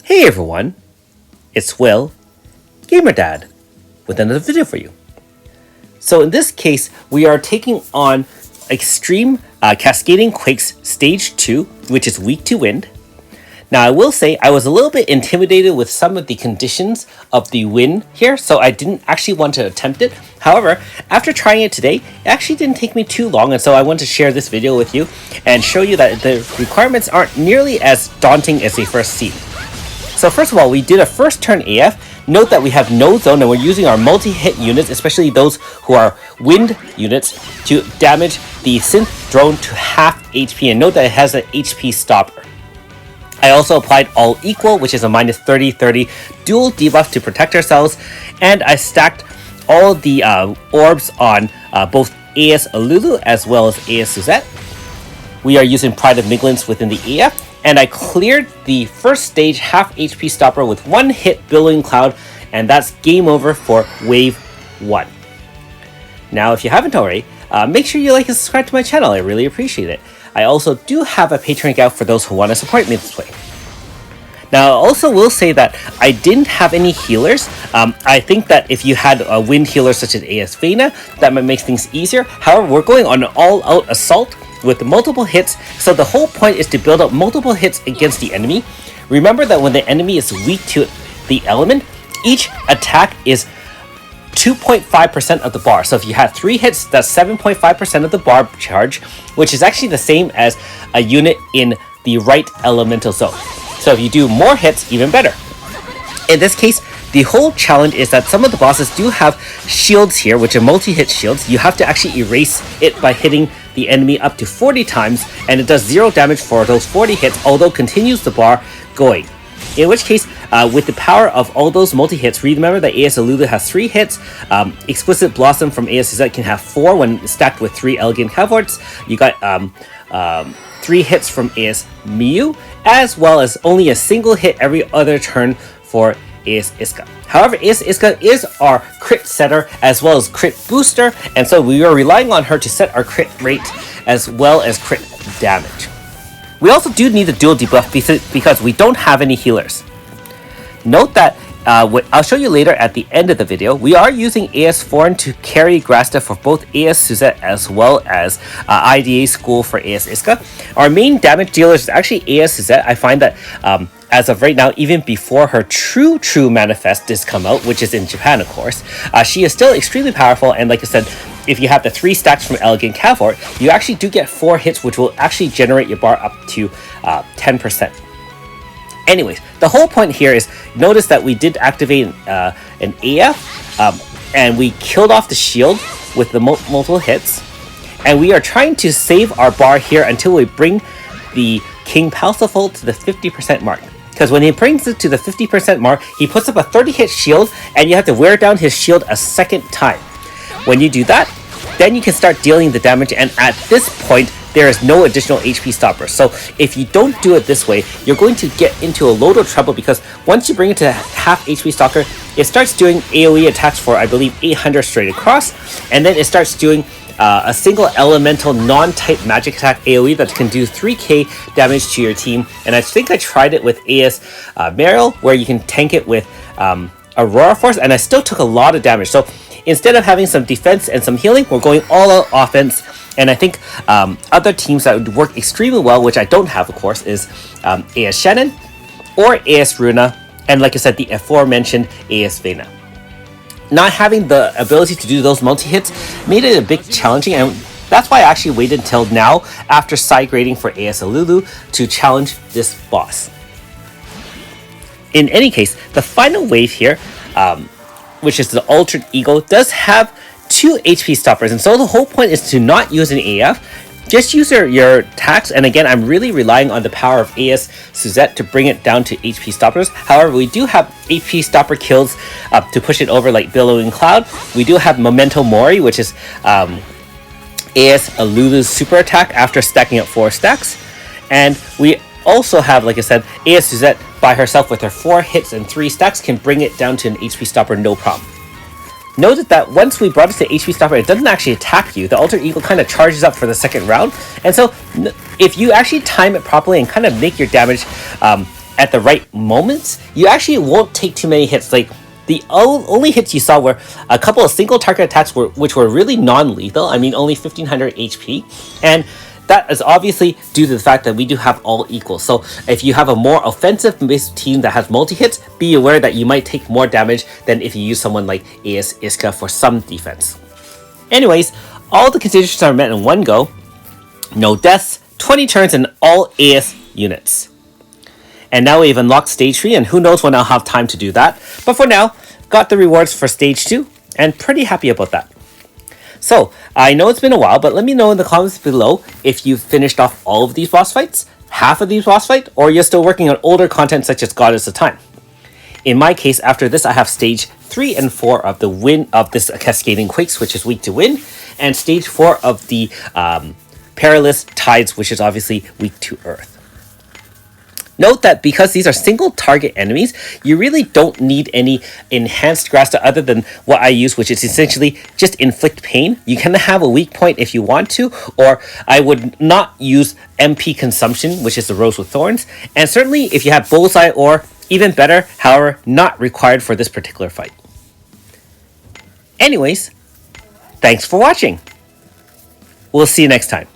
Hey everyone, it's Will, Gamer Dad, with another video for you. So in this case, we are taking on Extreme Cascading Quakes Stage 2, which is weak to wind. Now I will say I was a little bit intimidated with some of the conditions of the wind here, so I didn't actually want to attempt it. However, after trying it today, it actually didn't take me too long, and so I want to share this video with you and show you that the requirements aren't nearly as daunting as they first seem. So first of all, we did a first turn AF. Note that we have no zone and we're using our multi-hit units, especially those who are wind units, to damage the synth drone to half HP. And note that it has an HP stopper. I also applied all equal, which is a minus 30-30 dual debuff to protect ourselves. And I stacked all the orbs on both AS Alulu as well as AS Suzette. We are using Pride of Miglins within the AF. And I cleared the first stage half HP stopper with one hit Billowing Cloud, and that's game over for Wave 1. Now, if you haven't already, make sure you like and subscribe to my channel. I really appreciate it. I also do have a Patreon account for those who want to support me this way. Now, I also will say that I didn't have any healers. I think that if you had a wind healer such as AS Vena, that might make things easier. However, we're going on an all-out assault with multiple hits, so the whole point is to build up multiple hits against the enemy. Remember that when the enemy is weak to the element, each attack is 2.5% of the bar. So if you have 3 hits, that's 7.5% of the bar charge, which is actually the same as a unit in the right elemental zone. So if you do more hits, even better. In this case, the whole challenge is that some of the bosses do have shields here, which are multi-hit shields. You have to actually erase it by hitting the enemy up to 40 times, and it does 0 damage for those 40 hits, although continues the bar going. In which case, with the power of all those multi-hits, remember that AS Alulu has 3 hits. Exquisite Blossom from AS Suzette can have 4 when stacked with 3 Elegant Cavorts. You got 3 hits from AS Miyu, as well as only a single hit every other turn for AS Iska. However, AS Iska is our crit setter as well as crit booster, and so we are relying on her to set our crit rate as well as crit damage. We also do need a dual debuff because we don't have any healers. Note that I'll show you later at the end of the video, we are using AS Foreign to carry Grasta for both AS Suzette as well as IDA School for AS Iska. Our main damage dealer is actually AS Suzette. I find that as of right now, even before her true manifest has come out, which is in Japan, of course, she is still extremely powerful. And like I said, if you have the 3 stacks from Elegant Cavort, you actually do get 4 hits, which will actually generate your bar up to 10%. Anyways, the whole point here is, notice that we did activate an AF, and we killed off the shield with the multiple hits. And we are trying to save our bar here until we bring the King Parsifal to the 50% mark. Because when he brings it to the 50% mark, he puts up a 30-hit shield, and you have to wear down his shield a second time. When you do that, then you can start dealing the damage, and at this point, there is no additional HP stopper. So if you don't do it this way, you're going to get into a load of trouble, because once you bring it to half HP stopper, it starts doing AoE attacks for, I believe, 800 straight across, and then it starts doing a single elemental non-type magic attack AoE that can do 3k damage to your team. And I think I tried it with AS Meryl, where you can tank it with Aurora Force, and I still took a lot of damage. So instead of having some defense and some healing, we're going all out offense. And I think other teams that would work extremely well, which I don't have, of course, is AS Shannon or AS Runa, and like I said, the aforementioned AS Vena. Not having the ability to do those multi-hits made it a bit challenging, and that's why I actually waited until now, after side grading for AS Alulu, to challenge this boss. In any case, the final wave here, which is the Altered Ego, does have 2 HP stoppers, and so the whole point is to not use an AF. Just use your attacks, and again, I'm really relying on the power of AS Suzette to bring it down to HP stoppers. However, we do have HP stopper kills to push it over, like Billowing Cloud. We do have Memento Mori, which is AS Alulu's super attack after stacking up 4 stacks. And we also have, like I said, AS Suzette by herself with her 4 hits and 3 stacks can bring it down to an HP stopper no problem. Note that once we brought it to HP stopper, it doesn't actually attack you. The Altered Ego kind of charges up for the second round. And so if you actually time it properly and kind of make your damage at the right moments, you actually won't take too many hits. Like, the only hits you saw were a couple of single target attacks which were really non-lethal. I mean, only 1500 HP. And that is obviously due to the fact that we do have all equals. So if you have a more offensive-based team that has multi-hits, be aware that you might take more damage than if you use someone like AS Iska for some defense. Anyways, all the conditions are met in one go. No deaths, 20 turns, and all AS units. And now we've unlocked Stage 3, and who knows when I'll have time to do that. But for now, got the rewards for Stage 2, and pretty happy about that. So, I know it's been a while, but let me know in the comments below if you've finished off all of these boss fights, half of these boss fights, or you're still working on older content such as Goddess of Time. In my case, after this, I have Stage 3 and 4 of the win of this Cascading Quakes, which is weak to wind, and Stage 4 of the Perilous Tides, which is obviously weak to earth. Note that because these are single target enemies, you really don't need any enhanced Grasta other than what I use, which is essentially just inflict pain. You can have a weak point if you want to, or I would not use MP consumption, which is the Rose with Thorns, and certainly if you have Bullseye, or even better, however, not required for this particular fight. Anyways, thanks for watching. We'll see you next time.